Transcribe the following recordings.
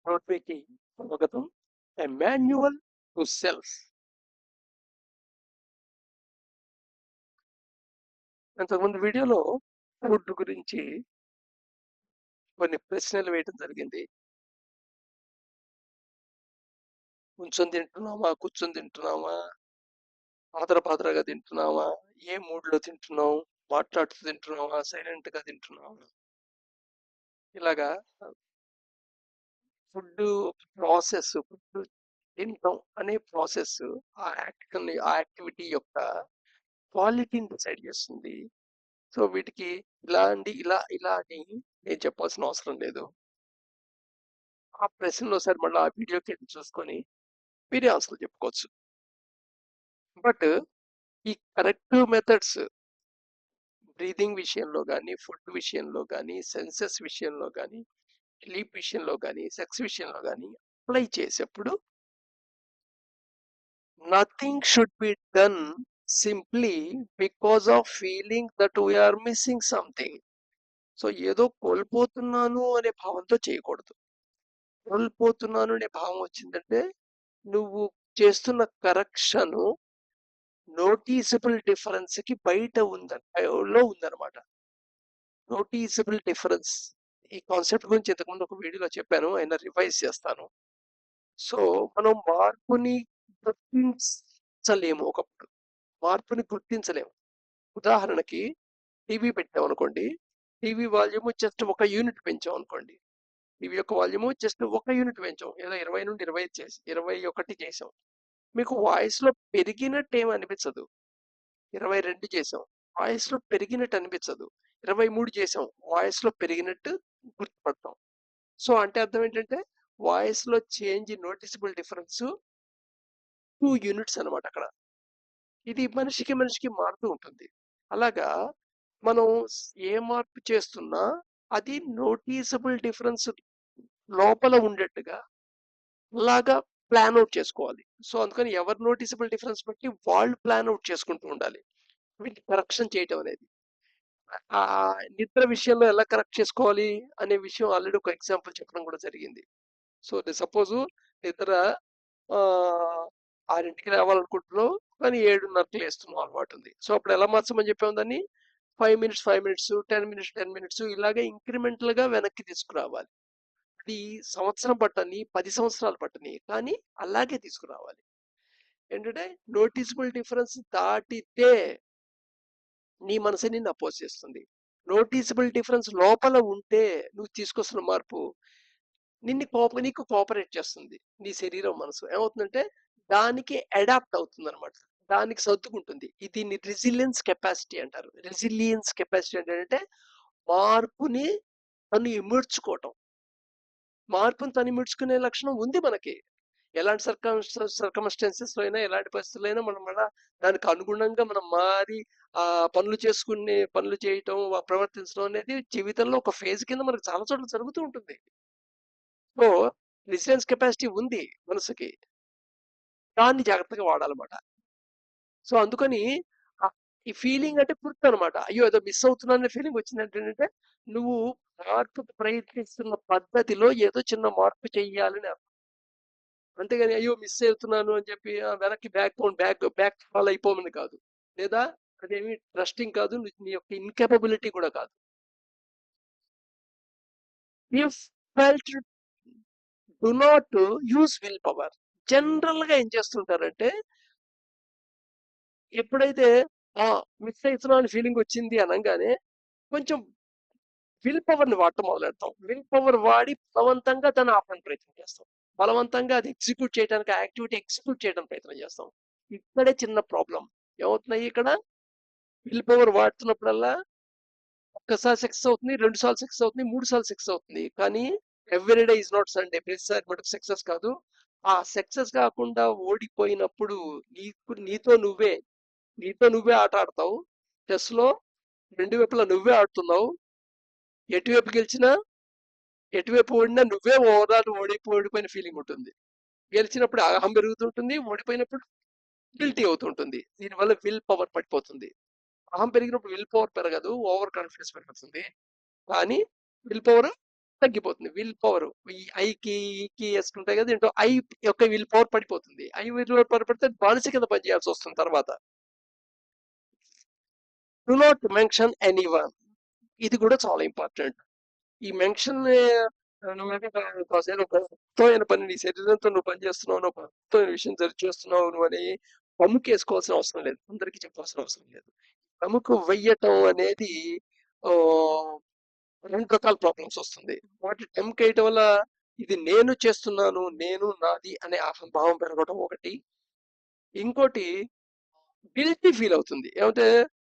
రోడ్వేకి స్వాగతం. A manual to self. ఇంతకుముందు వీడియోలో ఫుడ్ గురించి కొన్ని ప్రశ్నలు వేయడం జరిగింది. కూర్చొని తింటున్నామా, కూర్చొని తింటున్నామా, పాత్రగా తింటున్నామా, ఏ మూడ్లో తింటున్నాం, మాట్లాడుతూ తింటున్నామా, సైలెంట్ గా తింటున్నామా, ఇలాగా ఫుడ్ ప్రాసెస్, ఫుడ్ తింటాం అనే ప్రాసెస్ ఆ యాక్టివిటీ యొక్క క్వాలిటీని డిసైడ్ చేస్తుంది. సో వీటికి ఇలా అని నేను చెప్పాల్సిన అవసరం లేదు. ఆ ప్రశ్నలో సార్ మళ్ళీ ఆ వీడియోకి వెళ్ళి చూసుకొని మీరే ఆన్సర్ చెప్పుకోవచ్చు. బట్ ఈ కరెక్ట్ మెథడ్స్ బ్రీదింగ్ విషయంలో కానీ, ఫుడ్ విషయంలో కానీ, సెన్సెస్ విషయంలో కానీ, స్లీప్ విషయంలో కానీ, సెక్స్ విషయంలో కానీ అప్లై చేసేప్పుడు nothing should be done simply because of feeling that we are missing something. So ఏదో కోల్పోతున్నాను అనే భావంతో చేయకూడదు. కోల్పోతున్నాను అనే భావం వచ్చిందంటే నువ్వు చేస్తున్న కరెక్షన్ నోటీసబుల్ డిఫరెన్స్ కి బయట ఉందన్నమాట. నోటీసబుల్ డిఫరెన్స్ ఈ కాన్సెప్ట్ గురించి ఇంతకుముందు ఒక వీడియోలో చెప్పాను, అయినా రివైజ్ చేస్తాను. సో మనం ఒకప్పుడు మార్పుని గుర్తించలేము. ఉదాహరణకి టీవీ పెట్టాం అనుకోండి, టీవీ వాల్యూమ్ జస్ట్ 1 యూనిట్ పెంచాం అనుకోండి, టీవీ యొక్క వాల్యూమ్ జస్ట్ 1 యూనిట్ పెంచాం, ఏదో 20 నుండి 21 చేసాం. మీకు వాయిస్ లో పెరిగినట్టు ఏమి అనిపించదు. 22 చేసాం, వాయిస్ లో పెరిగినట్టు అనిపించదు. 23 చేసాం, వాయిస్ లో పెరిగినట్టు గుర్తుపడతాం. సో అంటే అర్థం ఏంటంటే వాయిస్ లో చేంజ్, నోటిసబుల్ డిఫరెన్స్ 2 యూనిట్స్ అనమాట అక్కడ. ఇది మనిషికి మారుతూ ఉంటుంది. అలాగా మనం ఏ మార్పు చేస్తున్నా అది నోటీసబుల్ డిఫరెన్స్ లోపల ఉండేట్టుగా అలాగా ప్లాన్ అవుట్ చేసుకోవాలి. సో అందుకని ఎవరు నోటీసబుల్ డిఫరెన్స్ బట్టి వాళ్ళు ప్లాన్ అవుట్ చేసుకుంటూ ఉండాలి వీటిని కరెక్షన్ చేయటం అనేది. ఆ నిద్ర విషయంలో ఎలా కరెక్ట్ చేసుకోవాలి అనే విషయం ఆల్రెడీ ఒక ఎగ్జాంపుల్ చెప్పడం కూడా జరిగింది. సో సపోజ్ నిద్ర 6ంటికి లేవాలనుకుంటున్నావు కానీ 7:30కి లేస్తున్నావు అలవాటు ఉంది. సో అప్పుడు ఎలా మార్చమని చెప్పాము దాన్ని? 5 మినిట్స్ 5 మినిట్స్, 10 మినిట్స్ 10 మినిట్స్ ఇలాగే ఇంక్రిమెంటల్ గా వెనక్కి తీసుకురావాలి. అది సంవత్సరం పట్టని, 10 సంవత్సరాలు పట్టని, కానీ అలాగే తీసుకురావాలి. ఏంటంటే నోటీసబుల్ డిఫరెన్స్ దాటితే నీ మనసు నిన్ను అపోజ్ చేస్తుంది. నోటీసబుల్ డిఫరెన్స్ లోపల ఉంటే నువ్వు తీసుకొస్తున్న మార్పు నీకు కోఆపరేట్ చేస్తుంది. నీ శరీరం, మనసు ఏమవుతుందంటే దానికి అడాప్ట్ అవుతుంది అనమాట, దానికి సర్దుకుంటుంది. దీన్ని రెసిలియన్స్ కెపాసిటీ అంటారు. రెసిలియన్స్ కెపాసిటీ అంటే మార్పుని తను ఇముడ్చుకోవటం. మార్పుని తను ఇముడ్చుకునే లక్షణం ఉంది మనకి. ఎలాంటి సర్కమ్స్టాన్సెస్ లో అయినా, ఎలాంటి పరిస్థితుల్లో అయినా మనం మళ్ళా దానికి అనుగుణంగా మనం మారి ఆ పనులు చేయటం, ప్రవర్తించడం అనేది జీవితంలో ఒక ఫేజ్ కింద మనకు చాలా చోట్ల జరుగుతూ ఉంటుంది. సో రెసిలియన్స్ కెపాసిటీ ఉంది మనసుకి, దాన్ని జాగ్రత్తగా వాడాలన్నమాట. సో అందుకని ఈ ఫీలింగ్ అంటే గుర్తు అనమాట. అయ్యో ఏదో మిస్ అవుతున్నానే ఫీలింగ్ వచ్చిందంటే నువ్వు మార్పు ప్రయత్నిస్తున్న పద్ధతిలో ఏదో చిన్న మార్పు చెయ్యాలని అర్థం. అంతేగాని అయ్యో మిస్ అవుతున్నాను అని చెప్పి వెనక్కి బ్యాక్ ఫాల్ అయిపోమని కాదు, లేదా అదేమి ట్రస్టింగ్ కాదు, నీ యొక్క ఇన్కేపబిలిటీ కూడా కాదు. If felt do not use will power. General గా ఏం చేస్తుంటారంటే ఎప్పుడైతే మిస్ అవుతున్నా అని ఫీలింగ్ వచ్చింది అనగానే కొంచెం విల్ పవర్ ని వాడటం మొదలెడతాం. విల్ పవర్ వాడి బలవంతంగా దాన్ని ఆపడానికి ప్రయత్నం చేస్తాం. బలవంతంగా అది ఎగ్జిక్యూట్ చేయడానికి, ఆ యాక్టివిటీ ఎగ్జిక్యూట్ చేయడానికి ప్రయత్నం చేస్తాం. ఇక్కడే చిన్న ప్రాబ్లం ఏమవుతున్నాయి. ఇక్కడ విల్ పవర్ వాడుతున్నప్పుడల్లా ఒక్కసారి సక్సెస్ అవుతుంది, 2 సార్లు సక్సెస్ అవుతుంది, 3 సార్లు సక్సెస్ అవుతుంది. కానీ ఎవ్రీడే ఈజ్ నాట్ సండే. ప్రతిసారి మటుకు సక్సెస్ కాదు. ఆ సక్సెస్ కాకుండా ఓడిపోయినప్పుడు నీతో నువ్వే ఆట ఆడతావు. చెస్ లో 2 వైపులా నువ్వే ఆడుతున్నావు. ఎటువైపు గెలిచినా, ఎటువైపు ఓడినా నువ్వే ఓవరాల్ ఓడిపోయిన ఫీలింగ్ ఉంటుంది. గెలిచినప్పుడు అహం పెరుగుతుంటుంది, ఓడిపోయినప్పుడు గిల్టీ అవుతుంటుంది. దీనివల్ల విల్ పవర్ పడిపోతుంది. అహం పెరిగినప్పుడు విల్ పవర్ పెరగదు, ఓవర్ కాన్ఫిడెన్స్ పెరుగుతుంది. కానీ విల్ పవర్ తగ్గిపోతుంది. విల్ పవర్ ఈ ఐకి, ఈకి ఎసుకుంటాయి కదా! దీంట్లో ఐ యొక్క విల్ పవర్ పడిపోతుంది. ఐ విల్ పవర్ పడితే బానిస కింద పనిచేయాల్సొస్తుంది తర్వాత. Do not mention anyone. ఇది కూడా చాలా ఇంపార్టెంట్. ఈ మెన్షన్ నువ్వేదో కాసేపు ఒక అద్భుతమైన పని నీ శరీరంతో నువ్వు పని చేస్తున్నావు, నువ్వు ఒక అద్భుతమైన విషయం చేస్తున్నావు నువ్వు అని పమ్ముకేసుకోవాల్సిన అవసరం లేదు. అందరికీ చెప్పాల్సిన అవసరం లేదు. పమ్ముకు వెయ్యటం అనేది ఆహ్, 2 రకాల ప్రాబ్లమ్స్ వస్తుంది. ఒకటి టెంకేయటం వల్ల ఇది నేను చేస్తున్నాను, నేను నాది అనే భావం పెరగడం ఒకటి. ఇంకోటి గిల్టీ ఫీల్ అవుతుంది. ఏమంటే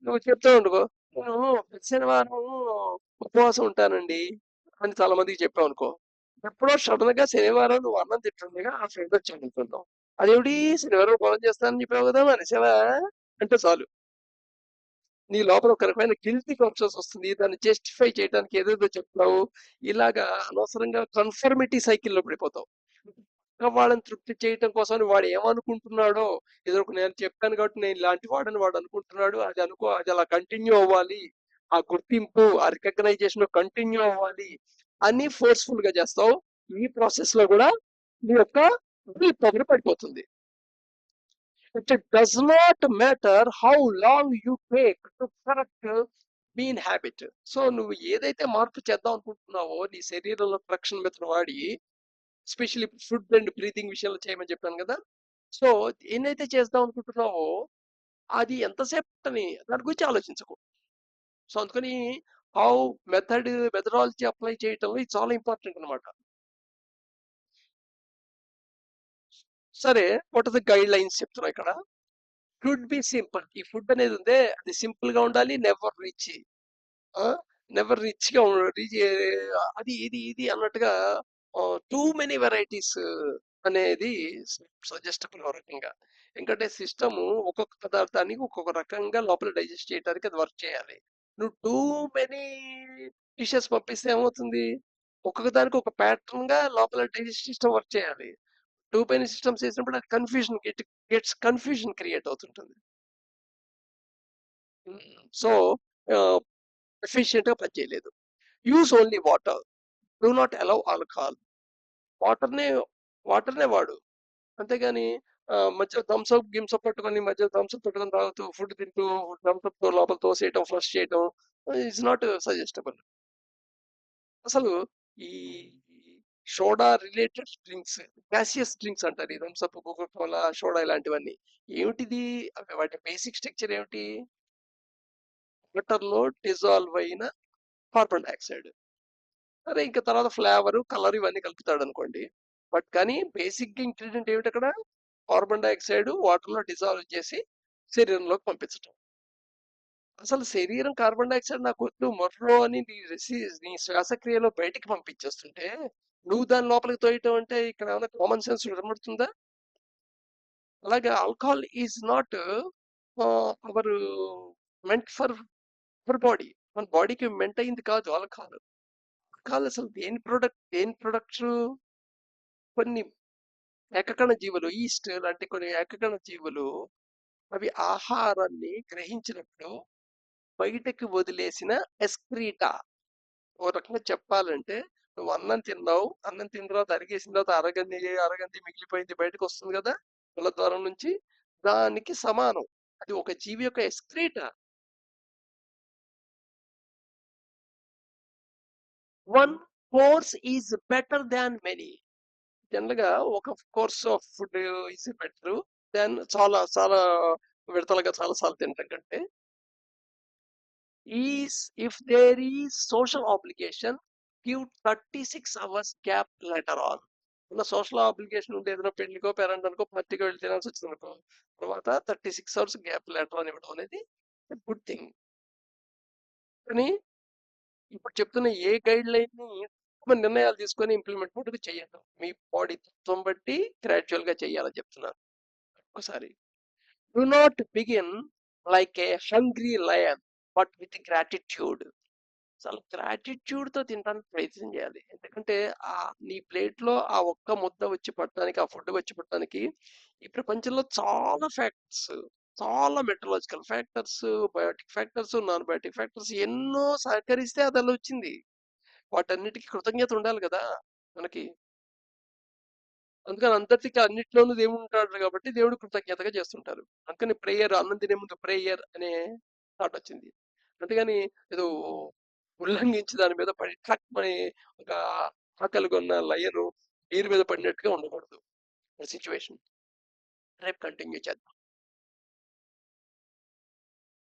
నువ్వు చెప్తావనుకో, నేను ప్రతి శనివారం ఉపవాసం ఉంటానండి అని చాలా మందికి చెప్పావనుకో. ఎప్పుడో సడన్‌గా శనివారం నువ్వు అన్నం తింటుండగా ఆ ఫ్రెండ్ వచ్చి అడుగుతున్నావు. అదేమిటి శనివారం ఉపవాసం చేస్తానని చెప్పావు కదా! మానేసావా? అంటే చాలు. నీ లోపల ఒక రకమైన గిల్టీ కాన్షియస్ వస్తుంది. దాన్ని జస్టిఫై చేయడానికి ఏదేదో చెప్తావు. ఇలాగా అనవసరంగా కన్ఫర్మిటీ సైకిల్‌లో పడిపోతావు. ఇంకా వాళ్ళని తృప్తి చేయటం కోసం వాడు ఏమనుకుంటున్నాడో, ఏదో ఒక నేను చెప్పాను కాబట్టి నేను ఇలాంటి వాడని వాడు అనుకుంటున్నాడు. అది అలా కంటిన్యూ అవ్వాలి. ఆ గుర్తింపు, ఆ రికగ్నైజేషన్ కంటిన్యూ అవ్వాలి అని ఫోర్స్‌ఫుల్ గా చేస్తావు. ఈ ప్రాసెస్ లో కూడా నీ యొక్క విల్ పవర్ పడిపోతుంది. It does not matter how long you take to correct mean habit. So నువ్వు ఏదైతే మార్పు చేద్దాం అనుకుంటున్నావో నీ శరీరంలో కరెక్షన్ మెథడ్ వాడి, ఎస్పెషల్లీ ఫుడ్ అండ్ బ్రీతింగ్ విషయంలో చేయమని చెప్పాను కదా! సో ఏదైతే చేద్దాం అనుకుంటున్నావో అది ఎంతసేపు అని దాని గురించి ఆలోచించకు. సో అందుకని హౌ మెథడాలజీ అప్లై చేయటంలో ఇది చాలా ఇంపార్టెంట్ అనమాట. సరే, what are the guide lines చెప్తున్నా ఇక్కడ. Should be simple. ఈ ఫుడ్ అనేది ఉందే అది సింపుల్ గా ఉండాలి. Never rich. నెవర్ రిచ్ గా రిచ్ అది ఇది ఇది అన్నట్టుగా టూ మెనీ వెరైటీస్ అనేది సజెస్టబుల్ ఒక రకంగా. ఎందుకంటే సిస్టమ్ ఒక్కొక్క పదార్థానికి ఒక్కొక్క రకంగా లోపల డైజెస్ట్ చేయడానికి అది వర్క్ చేయాలి. నువ్వు టూ మెనీ డిషెస్ పంపిస్తే ఏమవుతుంది? ఒక్కొక్క దానికి ఒక ప్యాటర్న్ గా లోపల డైజెస్ట్ సిస్టమ్ వర్క్ చేయాలి. టూ మెనీ సిస్టమ్స్ చేసినప్పుడు అది కన్ఫ్యూజన్ క్రియేట్ అవుతుంటుంది. సో ఎఫిషియెంట్ గా పనిచేయలేదు. Use only water. Do not allow alcohol. వాటర్‌నే వాటర్‌నే వాడు. అంతేగాని మధ్యలో థమ్సప్, గిమ్సప్ పట్టుకొని మధ్యలో థమ్సప్ పెట్టుకొని తాగుతూ, ఫుడ్ తింటూ థమ్సప్‌తో లోపల తోసేయటం, ఫ్లష్ చేయటం ఈస్ నాట్ సజెస్టబుల్. అసలు ఈ సోడా రిలేటెడ్ డ్రింక్స్, గాసియస్ డ్రింక్స్ అంటారు. ఈ థమ్సప్, కోకా కోలా, సోడా ఇలాంటివన్నీ. ఏమిటిది? వాటి బేసిక్ స్ట్రక్చర్ ఏమిటి? వాటర్‌లో డిజాల్వ్ అయిన కార్బన్ డయాక్సైడ్. అరే ఇంక తర్వాత ఫ్లేవర్, కలర్ ఇవన్నీ కలుపుతాడనుకోండి. బట్ కానీ బేసిక్ ఇంగ్రీడియంట్ ఏమిటక్కడ? కార్బన్ డయాక్సైడ్ వాటర్‌లో డిజాల్వ్ చేసి శరీరంలోకి పంపించటం. అసలు శరీరం కార్బన్ డయాక్సైడ్ నాకొద్దు మొర్రో అని నీ శ్వాసక్రియలో బయటికి పంపించేస్తుంటే, నువ్వు దాని లోపలికి తోయటం అంటే ఇక్కడ ఏమైనా కామన్ సెన్స్ వినబడుతుందా? అలాగే alcohol is not our meant for our body. మన బాడీకి మెంట్ అయింది కాదు ఆల్కహాల్. ఆల్కహాల్ అసలు దేని ప్రొడక్ట్సు? కొన్ని ఏకకణ జీవులు, ఈస్ట్ లాంటి కొన్ని ఏకకణ జీవులు అవి ఆహారాన్ని గ్రహించినప్పుడు బయటకి వదిలేసిన ఎస్క్రీటా. ఓ రకంగా చెప్పాలంటే నువ్వు అన్నం తిన్నావు, అన్నం తిన్న తర్వాత అరిగేసిన తర్వాత అరగంది మిగిలిపోయింది బయటకు వస్తుంది కదా మలద్వారం నుంచి, దానికి సమానం. అది ఒక జీవి యొక్క excreta. One course is better than many. General గా ఒక course of food is better than చాలా చాలా విడతలుగా చాలా సార్లు తినటం కంటే. Is if there is social obligation, give 36 hours gap later on. ఉన్న సోషల్ ఆబ్లిగేషన్ ఉంటే ఏదైనా పెళ్లికో పేరెంట్కో పార్టీకో వెళ్ళి తినాల్సి వచ్చింది అనుకో, తర్వాత 36 అవర్స్ గ్యాప్ లెటర్ అని ఇవ్వడం అనేది గుడ్ థింగ్. కానీ ఇప్పుడు చెప్తున్న ఏ గైడ్ లైన్ ని మన నిర్ణయాలు తీసుకొని ఇంప్లిమెంట్ మటుకు చేయటం మీ బాడీ తత్వం బట్టి గ్రాడ్యువల్ గా చేయాలని చెప్తున్నాను. ఒకసారి do not begin like A hungry lion but with gratitude. అసలు గ్రాటిట్యూడ్ తో తినడానికి ప్రయత్నం చేయాలి. ఎందుకంటే నీ ప్లేట్ లో ఆ ఒక్క ముద్ద వచ్చి పట్టడానికి, ఆ ఫుడ్ వచ్చి పట్టడానికి ఈ ప్రపంచంలో చాలా ఫ్యాక్టర్స్, చాలా metalogical factors, biotic factors, non biotic factors ఎన్నో సహకరిస్తే అది అలా వచ్చింది. వాటన్నిటికి కృతజ్ఞత ఉండాలి కదా మనకి. అందుకని అందరికి అన్నిట్లోనూ దేవుడు ఉంటాడు కాబట్టి దేవుడు కృతజ్ఞతగా చేస్తుంటారు. అందుకని ప్రేయర్ అన్నం తినే ముందు ప్రేయర్ అనే థాట్ వచ్చింది. అంతేగాని ఏదో ఉల్లంఘించి దాని మీద పడి ట్రక్ అని ఒక ఆకలి కొన్న లయను నీరు మీద పడినట్టుగా ఉండకూడదు సిచ్యువేషన్. రేపు కంటిన్యూ చేద్దాం.